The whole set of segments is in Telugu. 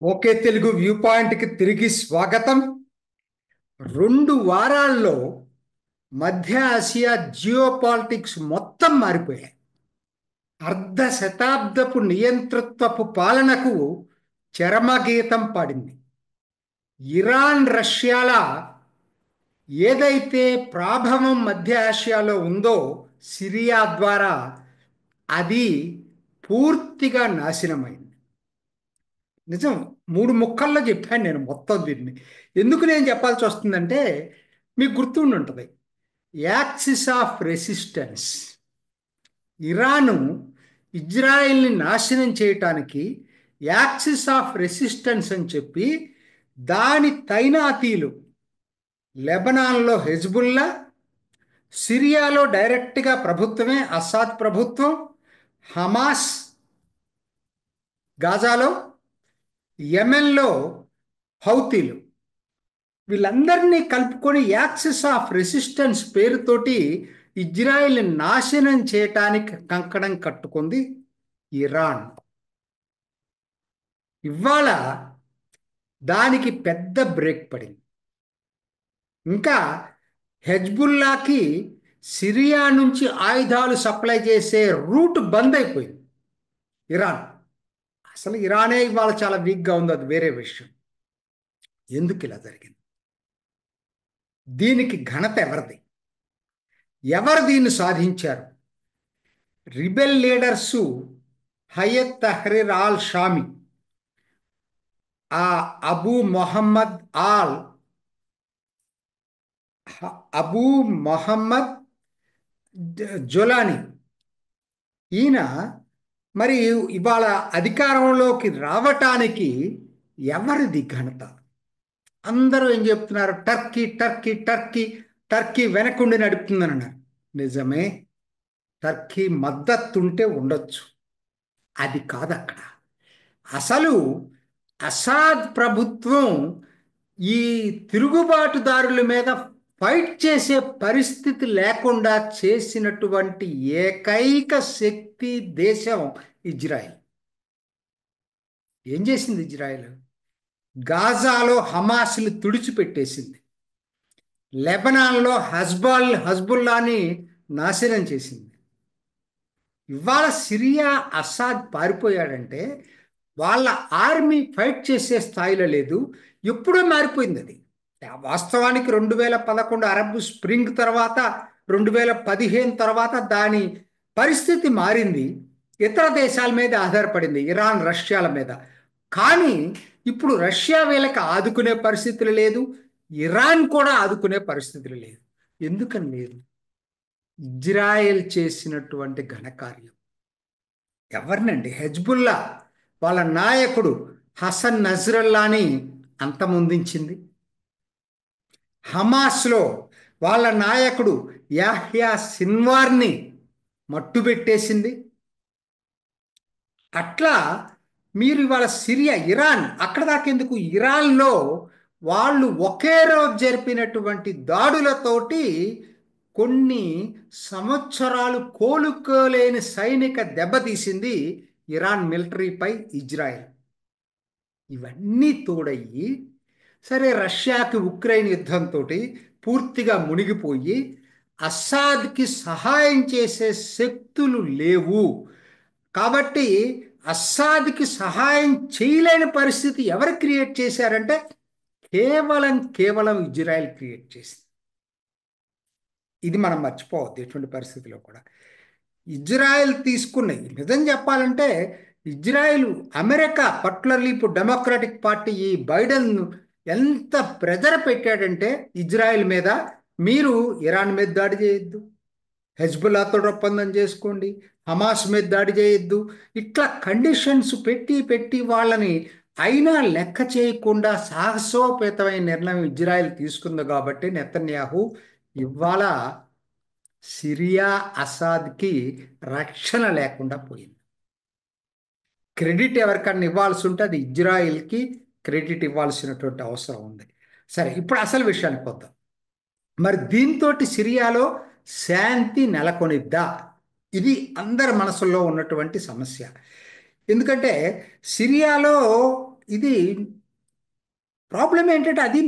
ఓకే తెలుగు వ్యూ పాయింట్కి తిరిగి స్వాగతం. 2 వారాల్లో మధ్య ఆసియా జియో పాలిటిక్స్ మొత్తం మారిపోయాయి. అర్ధ శతాబ్దపు నియంతృత్వపు పాలనకు చరమగీతం పాడింది. ఇరాన్ రష్యాల ఏదైతే ప్రాభవం మధ్య ఆసియాలో ఉందో సిరియా ద్వారా అది పూర్తిగా నాశనమైంది. నిజం. 3 ముక్కల్లో చెప్పాను నేను మొత్తం దీన్ని. ఎందుకు నేను చెప్పాల్సి వస్తుందంటే మీకు గుర్తుండి ఉంటుంది. Axis of resistance. ఇరాను ఇజ్రాయెల్ని నాశనం చేయటానికి యాక్సిస్ ఆఫ్ రెసిస్టెన్స్ అని చెప్పి దాని తైనాతీలు లెబనాన్లో హెజ్బుల్లా, సిరియాలో డైరెక్ట్గా ప్రభుత్వమే అసాద్ ప్రభుత్వం, హమాస్ గాజాలో, యెమెన్లో హౌతీలు, వీళ్ళందరినీ కలుపుకొని యాక్సిస్ ఆఫ్ రెసిస్టెన్స్ పేరుతోటి ఇజ్రాయెల్ని నాశనం చేయటానికి కంకణం కట్టుకుంది ఇరాన్. ఇవాళ దానికి పెద్ద బ్రేక్ పడింది. ఇంకా హెజ్బుల్లాకి సిరియా నుంచి ఆయుధాలు సప్లై చేసే రూట్ బంద్ అయిపోయింది. ఇరాన్ అసలు ఇరానే ఇవాళ చాలా వీక్గా ఉంది, అది వేరే విషయం. ఎందుకు ఇలా జరిగింది? దీనికి ఘనత ఎవరిది? ఎవరు దీన్ని సాధించారు? Rebel leaders Hayat Tahrir al Shami, ఆ Abu Mohammad al Abu Mohammad Jolani, ఈయన మరి ఇవాళ అధికారంలోకి రావటానికి ఎవరిది ఘనత? అందరూ ఏం చెప్తున్నారు? టర్కీ టర్కీ టర్కీ టర్కీ వెనకుండి నడుపుతుందని అన్నారు. నిజమే, టర్కీ మద్దతుంటే ఉండొచ్చు. అది కాదు అక్కడ. అసలు అసాద్ ప్రభుత్వం ఈ తిరుగుబాటుదారుల మీద ఫైట్ చేసే పరిస్థితి లేకుండా చేసినటువంటి ఏకైక శక్తి దేశం ఇజ్రాయెల్. ఏం చేసింది ఇజ్రాయెల్? గాజాలో హమాస్ని తుడిచిపెట్టేసింది. లెబనాన్లో హజ్బుల్లాని నాశనం చేసింది. ఇవాళ సిరియా అసాద్ పారిపోయాడంటే వాళ్ళ ఆర్మీ ఫైట్ చేసే స్థాయిలో లేదు, ఎప్పుడో మారిపోయింది అది. వాస్తవానికి 2011 అరబ్ స్ప్రింగ్ తర్వాత 2015 తర్వాత దాని పరిస్థితి మారింది. ఇతర దేశాల మీద ఆధారపడింది, ఇరాన్ రష్యాల మీద. కానీ ఇప్పుడు రష్యా వీళ్ళకి ఆదుకునే పరిస్థితులు లేదు, ఇరాన్ కూడా ఆదుకునే పరిస్థితులు లేదు. ఎందుకని లేదు? ఇజ్రాయెల్ చేసినటువంటి ఘనకార్యం. ఎవరినండి? హెజ్బుల్లా వాళ్ళ నాయకుడు హసన్ నజ్రల్లాని అంతమొందించింది. హమాస్లో వాళ్ళ నాయకుడు యాహ్యా సిన్వార్ని మట్టుబెట్టేసింది. అట్లా మీరు ఇవాళ సిరియా, ఇరాన్ అక్కడ దాకెందుకు, ఇరాన్లో వాళ్ళు ఒకే రోజు జరిపినటువంటి దాడులతోటి కొన్ని సంవత్సరాలు కోలుకోలేని సైనిక దెబ్బతీసింది ఇరాన్ మిలిటరీపై ఇజ్రాయెల్. ఇవన్నీ తోడయ్యి సరే రష్యాకి ఉక్రెయిన్ యుద్ధంతో పూర్తిగా మునిగిపోయి అస్సాద్కి సహాయం చేసే శక్తులు లేవు. కాబట్టి అస్సాద్కి సహాయం చేయలేని పరిస్థితి ఎవరు క్రియేట్ చేశారంటే కేవలం ఇజ్రాయెల్ క్రియేట్ చేసింది. ఇది మనం మర్చిపోవద్దు ఎటువంటి పరిస్థితిలో కూడా. ఇజ్రాయెల్ తీసుకున్నది నిజం చెప్పాలంటే, ఇజ్రాయెల్ అమెరికా పర్టికులర్లీ ఇప్పుడు డెమోక్రాటిక్ పార్టీ ఈ బైడెన్ ఎంత ప్రెజర్ పెట్టాడంటే ఇజ్రాయెల్ మీద, మీరు ఇరాన్ మీద దాడి చేయొద్దు, హెజ్బుల్లాతో ఒప్పందం చేసుకోండి, హమాస్ మీద దాడి చేయొద్దు, ఇట్లా కండిషన్స్ పెట్టి పెట్టి వాళ్ళని అయినా లెక్క చేయకుండా సాహసోపేతమైన నిర్ణయం ఇజ్రాయెల్ తీసుకుంది. కాబట్టి నెతన్యాహు ఇవాళ సిరియా అసాద్కి రక్షణ లేకుండా పోయింది. క్రెడిట్ ఎవరికన్నా ఇవ్వాల్సి ఉంటే అది ఇజ్రాయిల్కి క్రెడిట్ ఇవ్వాల్సినటువంటి అవసరం ఉంది. సరే, ఇప్పుడు అసలు విషయానికి వద్దాం. మరి దీంతో సిరియాలో శాంతి నెలకొనిద్దా? ఇది అందరి మనసుల్లో ఉన్నటువంటి సమస్య. ఎందుకంటే సిరియాలో ఇది ప్రాబ్లం ఏంటంటే అది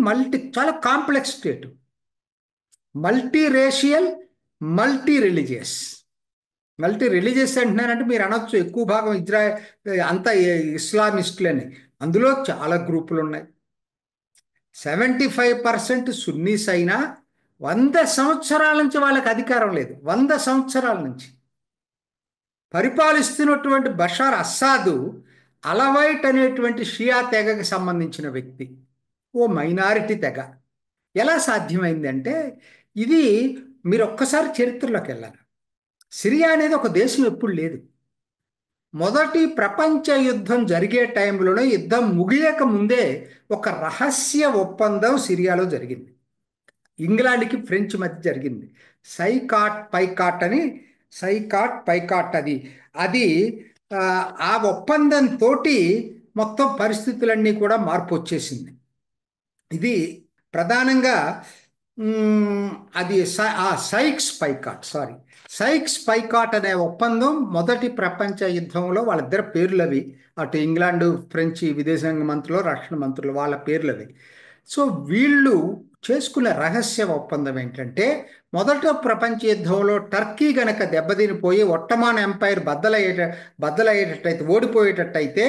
చాలా complex state, multi racial, multi religious. Multi religious అంటున్నారంటే మీరు అనొచ్చు ఎక్కువ భాగం అంతా ఇస్లామిస్టులని. అందులో చాలా గ్రూపులు ఉన్నాయి. 75% సున్నీస్ అయినా 100 సంవత్సరాల నుంచి వాళ్ళకి అధికారం లేదు. 100 సంవత్సరాల నుంచి పరిపాలిస్తున్నటువంటి బషార్ అస్సాదు అలవైట్ అనేటువంటి షియా తెగకి సంబంధించిన వ్యక్తి, ఓ మైనారిటీ తెగ. ఎలా సాధ్యమైంది అంటే ఇది మీరు ఒక్కసారి చరిత్రలోకి వెళ్ళాలి. సిరియా అనేది ఒక దేశం ఎప్పుడు లేదు. మొదటి ప్రపంచ యుద్ధం జరిగే టైంలోనే, యుద్ధం ముగియక ముందే ఒక రహస్య ఒప్పందం సిరియాలో జరిగింది. ఇంగ్లాండ్కి ఫ్రెంచ్ మధ్య జరిగింది. సైకాట్ పైకాట్ అది అది ఆ ఒప్పందంతో మొత్తం పరిస్థితులన్నీ కూడా మార్పు వచ్చేసింది. ఇది ప్రధానంగా అది సైక్స్ పైకాట్ అనే ఒప్పందం మొదటి ప్రపంచ యుద్ధంలో వాళ్ళిద్దరు పేర్లవి. అటు ఇంగ్లాండు ఫ్రెంచ్ విదేశాంగ మంత్రులు, రక్షణ మంత్రులు, వాళ్ళ పేర్లవి. సో వీళ్ళు చేసుకున్న రహస్య ఒప్పందం ఏంటంటే, మొదట ప్రపంచ యుద్ధంలో టర్కీ గనక దెబ్బతినిపోయి ఒట్టమాన్ ఎంపైర్ బద్దలయ్యేటట్టయితే, ఓడిపోయేటట్టయితే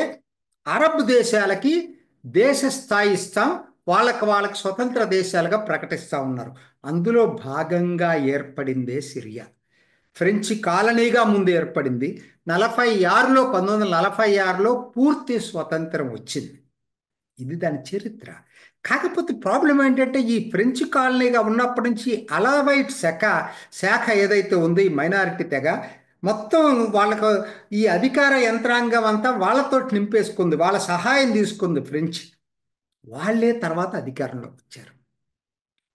అరబ్ దేశాలకి దేశ స్థాయి ఇస్తాం, వాళ్ళకి స్వతంత్ర దేశాలుగా ప్రకటిస్తూ ఉన్నారు. అందులో భాగంగా ఏర్పడిందే సిరియా. ఫ్రెంచ్ కాలనీగా ముందు ఏర్పడింది. 1946లో పూర్తి స్వతంత్రం వచ్చింది. ఇది దాని చరిత్ర. కాకపోతే ప్రాబ్లం ఏంటంటే ఈ ఫ్రెంచ్ కాలనీగా ఉన్నప్పటి నుంచి అలవైట్ శాఖ ఏదైతే ఉందో, ఈ మైనారిటీ తెగ మొత్తం వాళ్ళకు ఈ అధికార యంత్రాంగం అంతా వాళ్ళతో నింపేసుకుంది, వాళ్ళ సహాయం తీసుకుంది ఫ్రెంచ్. వాళ్ళే తర్వాత అధికారంలోకి వచ్చారు.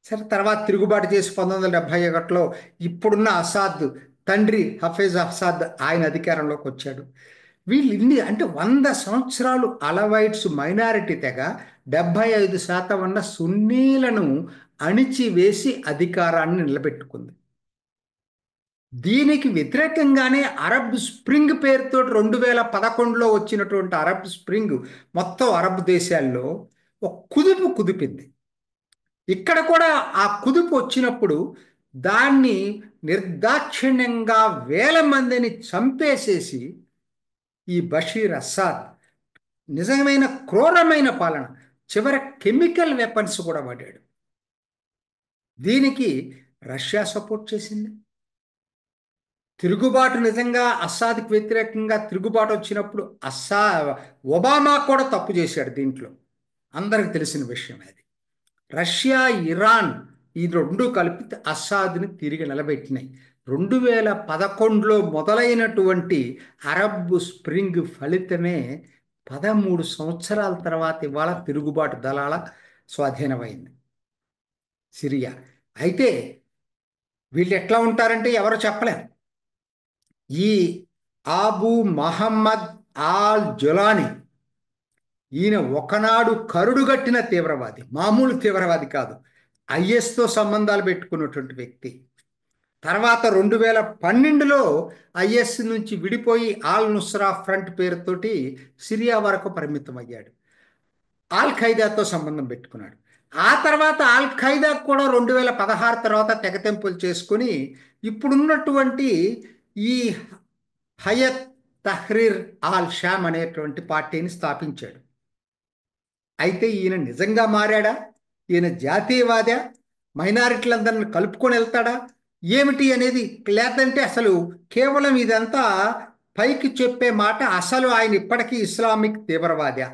సరే, తర్వాత తిరుగుబాటు చేసి 1971లో ఇప్పుడున్న అసాద్ తండ్రి హఫీజ్ అసాద్ ఆయన అధికారంలోకి వచ్చాడు. వీళ్ళు ఇన్ని అంటే 100 సంవత్సరాలు అలవైట్స్ మైనారిటీ తెగ 75% ఉన్న సున్నీలను అణిచివేసి అధికారాన్ని నిలబెట్టుకుంది. దీనికి వ్యతిరేకంగానే అరబ్ స్ప్రింగ్ పేరుతో 2011లో వచ్చినటువంటి అరబ్ స్ప్రింగ్ మొత్తం అరబ్ దేశాల్లో ఒక కుదిపింది. ఇక్కడ కూడా ఆ కుదుపు వచ్చినప్పుడు దాన్ని నిర్దాక్షిణ్యంగా వేల మందిని చంపేసేసి ఈ బషీర్ అస్సాద్ నిజమైన క్రూరమైన పాలన, చివర కెమికల్ వెపన్స్ కూడా వాడాడు. దీనికి రష్యా సపోర్ట్ చేసింది. తిరుగుబాటు నిజంగా అస్సాద్కి వ్యతిరేకంగా తిరుగుబాటు వచ్చినప్పుడు ఒబామా కూడా తప్పు చేశాడు దీంట్లో, అందరికి తెలిసిన విషయం అది. రష్యా, ఇరాన్ ఈ రెండు కలిపి అస్సాద్ని తిరిగి నిలబెట్టినాయి. 2011లో మొదలైనటువంటి అరబ్ స్ప్రింగ్ ఫలితమే 13 సంవత్సరాల తర్వాత ఇవాళ తిరుగుబాటు దళాల స్వాధీనమైంది సిరియా. అయితే వీళ్ళు ఎట్లా ఉంటారంటే ఎవరో చెప్పలేరు. ఈ ఆబు మహమ్మద్ ఆల్ జులానీ, ఈయన ఒకనాడు కరుడుగట్టిన తీవ్రవాది, మామూలు తీవ్రవాది కాదు, ఐఎస్తో సంబంధాలు పెట్టుకున్నటువంటి వ్యక్తి. తర్వాత 2012లో ఐఎస్ నుంచి విడిపోయి ఆల్ నుస్రా ఫ్రంట్ పేరుతోటి సిరియా వరకు పరిమితం అయ్యాడు. ఆల్ ఖైదాతో సంబంధం పెట్టుకున్నాడు. ఆ తర్వాత ఆల్ ఖైదా కూడా 2016 తర్వాత తెగతెంపులు చేసుకుని ఇప్పుడున్నటువంటి ఈ హయత్ తహ్రీర్ ఆల్ షామ్ అనేటువంటి పార్టీని స్థాపించాడు. అయితే ఈయన నిజంగా మారాడా? ఈయన జాతీయవాదా? మైనారిటీలందరిని కలుపుకొని వెళ్తాడా ఏమిటి అనేది, లేదంటే అసలు కేవలం ఇదంతా పైకి చెప్పే మాట, అసలు ఆయన ఇప్పటికీ ఇస్లామిక్ తీవ్రవాదా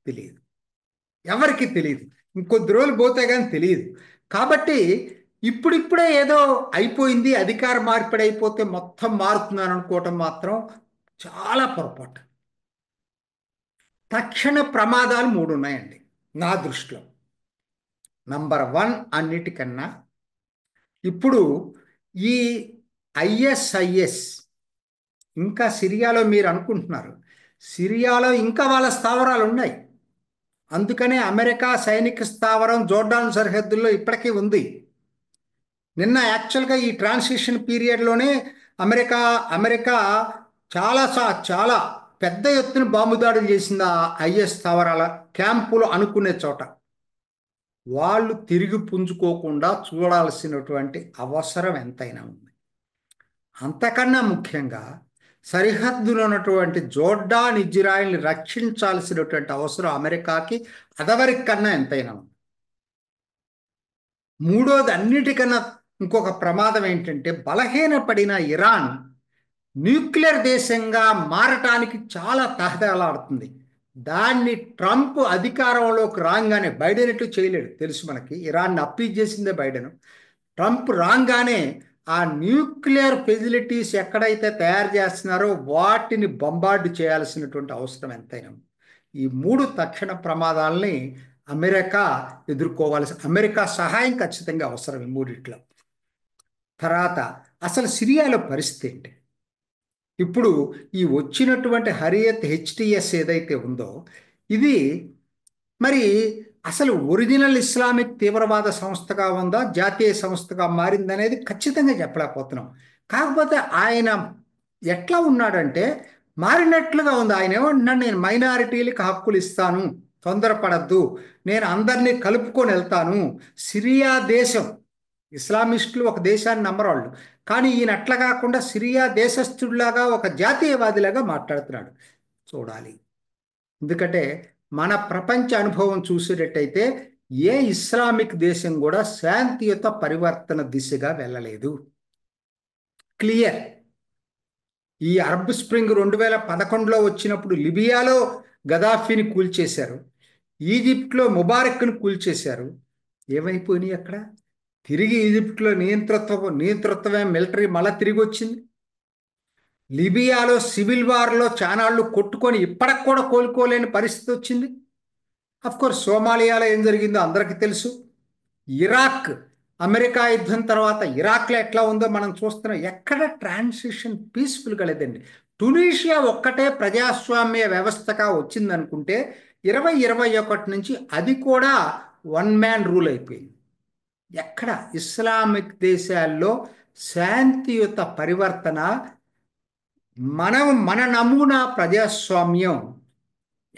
తెలియదు, ఎవరికి తెలియదు. ఇంకొద్ది రోజులు పోతే కానీ తెలియదు. కాబట్టి ఇప్పుడిప్పుడే ఏదో అయిపోయింది, అధికార మార్పిడి అయిపోతే మొత్తం మారుతున్నాను అనుకోవటం మాత్రం చాలా పొరపాటు. తక్షణ ప్రమాదాలు 3 ఉన్నాయండి నా దృష్టిలో. నంబర్ 1, అన్నిటికన్నా ఇప్పుడు ఈ ఐఎస్ఐఎస్ ఇంకా సిరియాలో, మీరు అనుకుంటున్నారు సిరియాలో ఇంకా వాళ్ళ స్థావరాలు ఉన్నాయి. అందుకనే అమెరికా సైనిక స్థావరం జోర్డాన్ సరిహద్దుల్లో ఇప్పటికీ ఉంది. నిన్న యాక్చువల్గా ఈ ట్రాన్సిషన్ పీరియడ్లోనే అమెరికా చాలా పెద్ద ఎత్తున బాంబు దాడులు చేసింది ఆ ఐఎస్ స్థావరాల క్యాంపులు అనుకునే చోట. వాళ్ళు తిరిగి పుంజుకోకుండా చూడాల్సినటువంటి అవసరం ఎంతైనా ఉంది. అంతకన్నా ముఖ్యంగా సరిహద్దులో ఉన్నటువంటి జోర్డాన్, ఇజ్రాయిల్ని రక్షించాల్సినటువంటి అవసరం అమెరికాకి అదవరికన్నా ఎంతైనా ఉంది. మూడోది, అన్నిటికన్నా ఇంకొక ప్రమాదం ఏంటంటే, బలహీనపడిన ఇరాన్ న్యూక్లియర్ దేశంగా మారటానికి చాలా తహతలాడుతుంది. దాన్ని ట్రంప్ అధికారంలోకి రాగానే, బైడెన్ ఎటు చేయలేడు తెలుసు మనకి, ఇరాన్ని అప్పీల్ చేసిందే బైడెన్. ట్రంప్ రాగానే ఆ న్యూక్లియర్ ఫెసిలిటీస్ ఎక్కడైతే తయారు చేస్తున్నారో వాటిని బొంబార్డు చేయాల్సినటువంటి అవసరం ఎంతైనా. ఈ మూడు తక్షణ ప్రమాదాలని అమెరికా అమెరికా సహాయం ఖచ్చితంగా అవసరం ఈ మూడిట్లో. తర్వాత అసలు సిరియాలో పరిస్థితి ఏంటి? ఇప్పుడు ఈ వచ్చినటువంటి హరియత్ హెచ్టిఎస్ ఏదైతే ఉందో, ఇది మరి అసలు ఒరిజినల్ ఇస్లామిక్ తీవ్రవాద సంస్థగా ఉందా, జాతీయ సంస్థగా మారిందనేది ఖచ్చితంగా చెప్పలేకపోతున్నాం. కాకపోతే ఆయన ఎట్లా ఉన్నాడంటే మారినట్లుగా ఉంది. ఆయన ఏమంటున్నాడు, నేను మైనారిటీలకు హక్కులు ఇస్తాను, తొందరపడద్దు, నేను అందరినీ కలుపుకొని వెళ్తాను. సిరియా దేశం, ఇస్లామిస్టులు ఒక దేశాన్ని నమ్మరాళ్ళు, కానీ ఈయన అట్లా కాకుండా సిరియా దేశస్థుడిలాగా ఒక జాతీయవాదిలాగా మాట్లాడుతున్నాడు. చూడాలి. ఎందుకంటే మన ప్రపంచ అనుభవం చూసేటట్టయితే ఏ ఇస్లామిక్ దేశం కూడా శాంతియుత పరివర్తన దిశగా వెళ్ళలేదు. క్లియర్. ఈ అరబ్ స్ప్రింగ్ 2011లో వచ్చినప్పుడు లిబియాలో గదాఫీని కూల్చేశారు, ఈజిప్ట్లో ముబారక్ను కూల్చేశారు. ఏమైపోయినాయి అక్కడ? తిరిగి ఈజిప్ట్లో నియంతృత్వమే మిలిటరీ మళ్ళా తిరిగి వచ్చింది. లిబియాలో సివిల్ వార్లో చానాళ్ళు కొట్టుకొని ఇప్పటికి కూడా కోలుకోలేని పరిస్థితి వచ్చింది. కోర్స్ సోమాలియాలో ఏం జరిగిందో అందరికీ తెలుసు. ఇరాక్, అమెరికా యుద్ధం తర్వాత ఇరాక్లో ఎట్లా ఉందో మనం చూస్తున్నాం. ఎక్కడ ట్రాన్సిషన్ పీస్ఫుల్గా లేదండి. టునీషియా ఒక్కటే ప్రజాస్వామ్య వ్యవస్థగా వచ్చిందనుకుంటే 2021 నుంచి అది కూడా వన్ మ్యాన్ రూల్ అయిపోయింది. ఎక్కడ ఇస్లామిక్ దేశాల్లో శాంతియుత పరివర్తన, మన నమూనా ప్రజాస్వామ్యం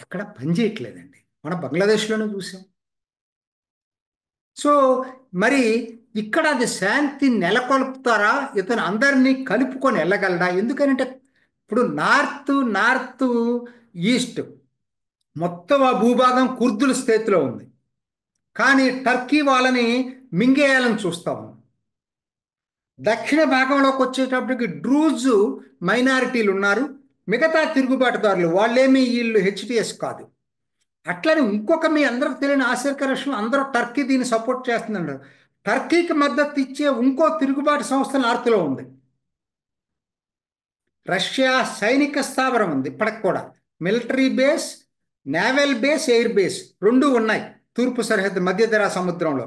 ఎక్కడ పనిచేయట్లేదండి. మన బంగ్లాదేశ్లోనే చూసాం. సో మరి ఇక్కడ అది శాంతి నెలకొల్పుతారా? ఇతను అందరినీ కలుపుకొని వెళ్ళగలడా? ఎందుకంటే ఇప్పుడు నార్త్ ఈస్ట్ మొత్తం ఆ భూభాగం కుర్దుల స్థితిలో ఉంది, కానీ టర్కీ వాళ్ళని మింగేయాలని చూస్తాము. దక్షిణ భాగంలోకి వచ్చేటప్పటికి డ్రూజు మైనారిటీలు ఉన్నారు, మిగతా తిరుగుబాటుదారులు, వాళ్ళేమీ వీళ్ళు హెచ్టిఎస్ కాదు. అట్లని ఇంకొక మీ అందరికి తెలియని ఆశ్చర్యకర అందరూ టర్కీ దీన్ని సపోర్ట్ చేస్తుందంటారు. టర్కీకి మద్దతు ఇచ్చే ఇంకో తిరుగుబాటు సంస్థ నార్త్లో ఉంది. రష్యా సైనిక స్థావరం ఉంది, ఇప్పటికి కూడా military base, naval base, air base రెండు ఉన్నాయి తూర్పు సరిహద్దు మధ్యధరా సముద్రంలో.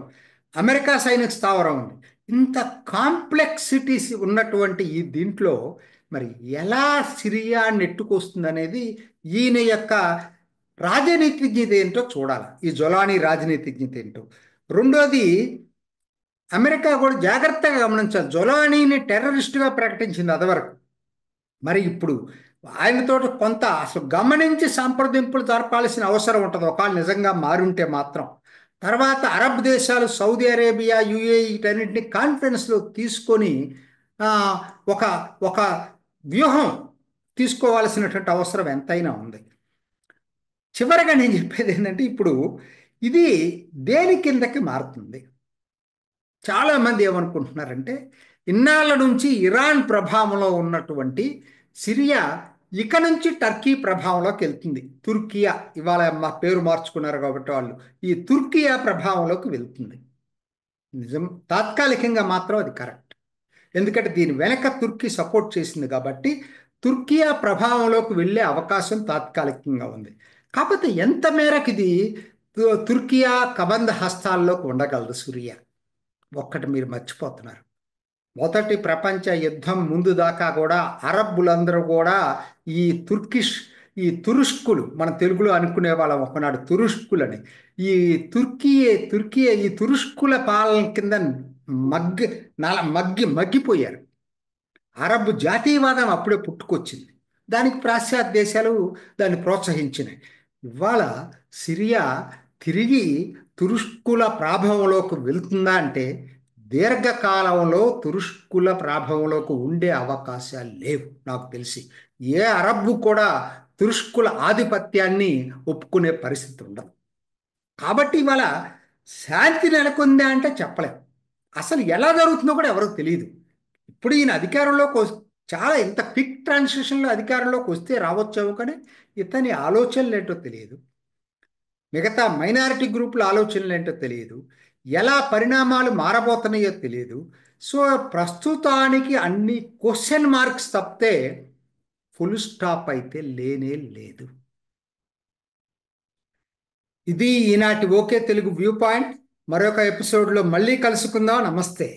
అమెరికా సైనిక స్థావరం ఉంది. ఇంత కాంప్లెక్సిటీస్ ఉన్నటువంటి ఈ దీంట్లో మరి ఎలా సిరియా నెట్టుకొస్తుంది అనేది ఈయన యొక్క రాజనీతిజ్ఞత ఏంటో చూడాలి. ఈ జొలానీ రాజనీతిజ్ఞత ఏంటో. రెండోది, అమెరికా కూడా జాగ్రత్తగా గమనించాలి. జొలానీని టెర్రరిస్టుగా ప్రకటించింది అదివరకు. మరి ఇప్పుడు ఆయనతో కొంత అసలు గమనించి సంప్రదింపులు జరపాల్సిన అవసరం ఉంటుంది ఒకవేళ నిజంగా మారుంటే మాత్రం. తర్వాత అరబ్ దేశాలు, సౌదీ అరేబియా, యుఏఈ వీటన్నింటినీ కాన్ఫరెన్స్లో తీసుకొని ఒక ఒక వ్యూహం తీసుకోవాల్సినటువంటి అవసరం ఎంతైనా ఉంది. చివరిగా నేను చెప్పేది ఏంటంటే, ఇప్పుడు ఇది దేని కిందకి మారుతుంది? చాలామంది ఏమనుకుంటున్నారంటే, ఇన్నాళ్ళ నుంచి ఇరాన్ ప్రభావంలో ఉన్నటువంటి సిరియా ఇక నుంచి టర్కీ ప్రభావంలోకి వెళ్తుంది. తుర్కియా, ఇవాళ మా పేరు మార్చుకున్నారు కాబట్టి వాళ్ళు, ఈ తుర్కియా ప్రభావంలోకి వెళ్తుంది. నిజం, తాత్కాలికంగా మాత్రం అది కరెక్ట్. ఎందుకంటే దీని వెనక తుర్కీ సపోర్ట్ చేసింది కాబట్టి తుర్కియా ప్రభావంలోకి వెళ్ళే అవకాశం తాత్కాలికంగా ఉంది. కాకపోతే ఎంత మేరకు ఇది తుర్కియా కబంధ హస్తాల్లోకి ఉండగలదు సిరియా? ఒక్కటి మీరు మర్చిపోతున్నారు. మొదటి ప్రపంచ యుద్ధం ముందు దాకా కూడా అరబ్బులందరూ కూడా ఈ తురుష్కులు, మన తెలుగులో అనుకునే వాళ్ళం ఒకనాడు తురుష్కులని, ఈ తుర్కియే ఈ తురుష్కుల పాలన కింద మగ్గిపోయారు. అరబ్ జాతీయవాదం అప్పుడే పుట్టుకొచ్చింది. దానికి పాశ్చాత్య దేశాలు దాన్ని ప్రోత్సహించినాయి. ఇవాళ సిరియా తిరిగి తురుష్కుల ప్రాభవంలోకి వెళ్తుందా అంటే దీర్ఘకాలంలో తురుష్కుల ప్రాభవంలోకి ఉండే అవకాశాలు లేవు నాకు తెలిసి. ఏ అరబ్బు కూడా తురుష్కుల ఆధిపత్యాన్ని ఒప్పుకునే పరిస్థితి ఉండదు. కాబట్టి ఇవాళ శాంతి నెలకొందా అంటే చెప్పలేం. అసలు ఎలా జరుగుతుందో కూడా ఎవరికి తెలియదు. ఇప్పుడు ఈయన అధికారంలోకి చాలా ఇంత క్విక్ ట్రాన్సిషన్లో అధికారంలోకి వస్తే రావచ్చేమో, కానీ ఇతని ఆలోచనలు ఏంటో తెలియదు. మిగతా మైనారిటీ గ్రూపుల ఆలోచనలు ఏంటో తెలియదు. ఎలా పరిణామాలు మారబోతున్నాయో తెలియదు. సో ప్రస్తుతానికి అన్ని క్వశ్చన్ మార్క్స్ తప్పితే ఫుల్ స్టాప్ అయితే లేనే లేదు. ఇది ఈనాటి ఓకే తెలుగు వ్యూ పాయింట్. మరొక ఎపిసోడ్లో మళ్ళీ కలుసుకుందాం. నమస్తే.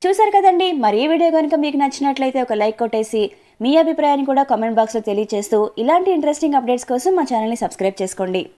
చూసారు కదండి. మరి ఈ వీడియో కనుక మీకు నచ్చినట్లయితే ఒక లైక్ కొట్టేసి మీ అభిప్రాయాన్ని కూడా కామెంట్ బాక్స్లో తెలియజేస్తూ ఇలాంటి ఇంట్రెస్టింగ్ అప్డేట్స్ కోసం మా ఛానల్ని సబ్స్క్రైబ్ చేసుకోండి.